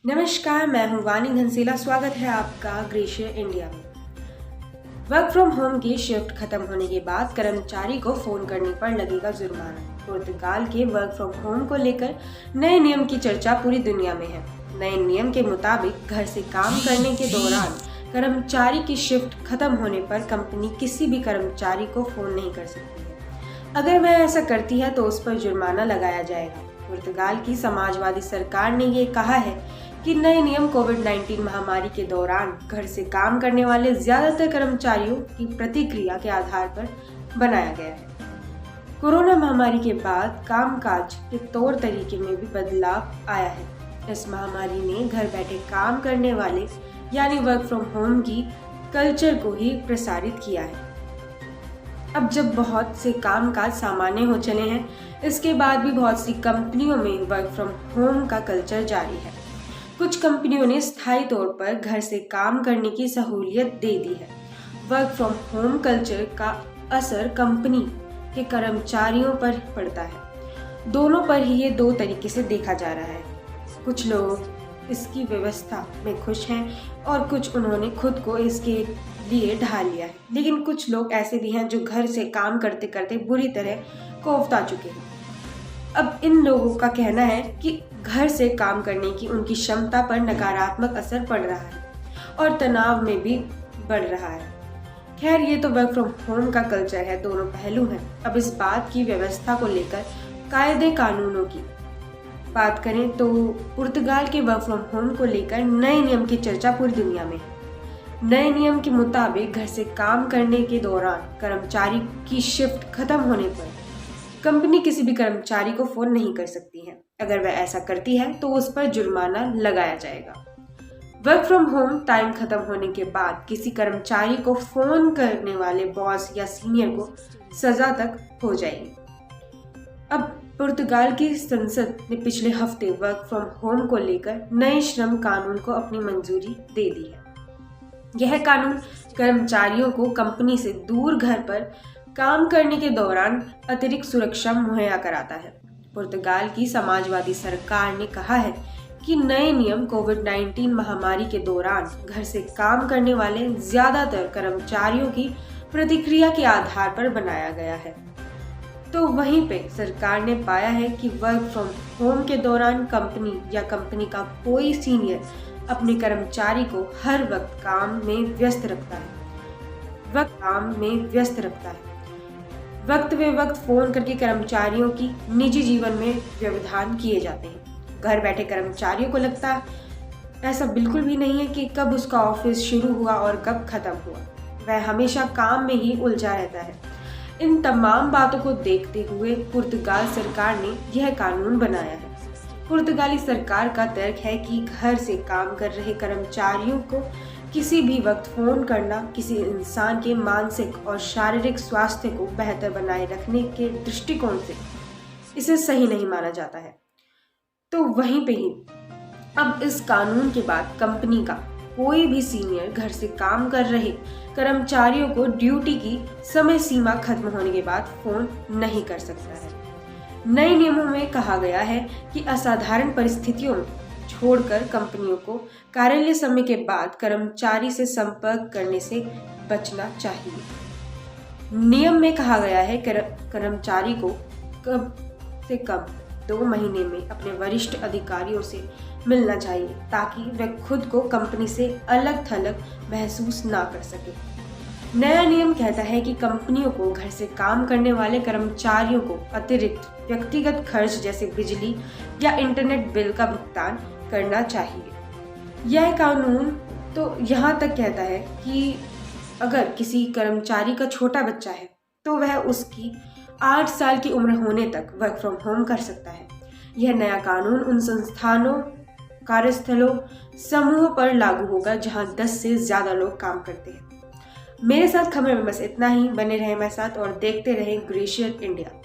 नमस्कार, मैं हूं वानी घनसीला। स्वागत है आपका ग्रेशियर इंडिया में। वर्क फ्रॉम होम की शिफ्ट खत्म होने के बाद कर्मचारी को फोन करने पर लगेगा जुर्माना। पुर्तगाल के वर्क फ्रॉम होम को लेकर नए नियम की चर्चा पूरी दुनिया में है। नए नियम के मुताबिक घर से काम करने के दौरान कर्मचारी की शिफ्ट खत्म होने पर कंपनी किसी भी कर्मचारी को फोन नहीं कर सकती है। अगर वह ऐसा करती है तो उस पर जुर्माना लगाया जाएगा। पुर्तगाल की समाजवादी सरकार ने ये कहा है कि नए नियम कोविड-19 महामारी के दौरान घर से काम करने वाले ज्यादातर कर्मचारियों की प्रतिक्रिया के आधार पर बनाया गया है। कोरोना महामारी के बाद कामकाज के तौर तरीके में भी बदलाव आया है। इस महामारी ने घर बैठे काम करने वाले यानी वर्क फ्रॉम होम की कल्चर को ही प्रसारित किया है। अब जब बहुत से कामकाज सामान्य हो चले हैं, इसके बाद भी बहुत सी कंपनियों में वर्क फ्रॉम होम का कल्चर जारी है। कुछ कंपनियों ने स्थायी तौर पर घर से काम करने की सहूलियत दे दी है। वर्क फ्रॉम होम कल्चर का असर कंपनी के कर्मचारियों पर पड़ता है। दोनों पर ही ये दो तरीके से देखा जा रहा है। कुछ लोग इसकी व्यवस्था में खुश हैं और कुछ उन्होंने खुद को इसके लिए ढाल लिया है। लेकिन कुछ लोग ऐसे भी हैं जो घर से काम करते करते बुरी तरह कोफ्ता चुके हैं। अब इन लोगों का कहना है कि घर से काम करने की उनकी क्षमता पर नकारात्मक असर पड़ रहा है और तनाव में भी बढ़ रहा है। खैर, ये तो वर्क फ्रॉम होम का कल्चर है, दोनों पहलू हैं। अब इस बात की व्यवस्था को लेकर कायदे कानूनों की बात करें तो पुर्तगाल के वर्क फ्रॉम होम को लेकर नए नियम की चर्चा पूरी दुनिया में है। नए नियम के मुताबिक घर से काम करने के दौरान कर्मचारी की शिफ्ट खत्म होने पर कंपनी किसी भी कर्मचारी को फोन नहीं कर सकती है। अगर वह ऐसा करती है तो उस पर जुर्माना लगाया जाएगा। वर्क फ्रॉम होम टाइम खत्म होने के बाद किसी कर्मचारी को फोन करने वाले बॉस या सीनियर को सजा तक हो जाएगी। अब पुर्तगाल की संसद ने पिछले हफ्ते वर्क फ्रॉम होम को लेकर नए श्रम कानून को अपनी मंजूरी दे दी है। यह कानून कर्मचारियों को कंपनी से दूर घर पर काम करने के दौरान अतिरिक्त सुरक्षा मुहैया कराता है। पुर्तगाल की समाजवादी सरकार ने कहा है कि नए नियम कोविड-19 महामारी के दौरान घर से काम करने वाले ज्यादातर कर्मचारियों की प्रतिक्रिया के आधार पर बनाया गया है। तो वहीं पे सरकार ने पाया है कि वर्क फ्रॉम होम के दौरान कंपनी या कंपनी का कोई सीनियर अपने कर्मचारी को हर वक्त काम में व्यस्त रखता है। वक्त वे वक्त फोन करके कर्मचारियों की निजी जीवन में व्यवधान किए जाते हैं। घर बैठे कर्मचारियों को लगता ऐसा बिल्कुल भी नहीं है कि कब उसका ऑफिस शुरू हुआ और कब खत्म हुआ। वह हमेशा काम में ही उलझा रहता है। इन तमाम बातों को देखते हुए पुर्तगाल सरकार ने यह कानून बनाया है। पुर्तगाली सरकार का तर्क है कि घर से काम कर रहे कर्मचारियों को किसी भी वक्त फोन करना किसी इंसान के मानसिक और शारीरिक स्वास्थ्य को बेहतर बनाए रखने के दृष्टिकोण से इसे सही नहीं माना जाता है। तो वहीं पे ही अब इस कानून के बाद कंपनी का कोई भी सीनियर घर से काम कर रहे कर्मचारियों को ड्यूटी की समय सीमा खत्म होने के बाद फोन नहीं कर सकता है। नए नियमों में कहा गया है कि असाधारण परिस्थितियों में छोड़कर कंपनियों को कार्यालय समय के बाद कर्मचारी से संपर्क करने से बचना चाहिए। नियम में कहा गया है कि कर्मचारी को कम से कम 2 महीने में अपने वरिष्ठ अधिकारियों से मिलना चाहिए ताकि वह खुद को कंपनी से अलग थलग महसूस ना कर सके। नया नियम कहता है कि कंपनियों को घर से काम करने वाले कर्मचारियों को अतिरिक्त व्यक्तिगत खर्च जैसे बिजली या इंटरनेट बिल का भुगतान करना चाहिए। यह कानून तो यहाँ तक कहता है कि अगर किसी कर्मचारी का छोटा बच्चा है तो वह उसकी 8 साल की उम्र होने तक वर्क फ्रॉम होम कर सकता है। यह नया कानून उन संस्थानों, कार्यस्थलों, समूहों पर लागू होगा जहां 10 से ज्यादा लोग काम करते हैं। मेरे साथ खबर में बस इतना ही। बने रहें मेरे साथ और देखते रहें ग्रेशियर इंडिया।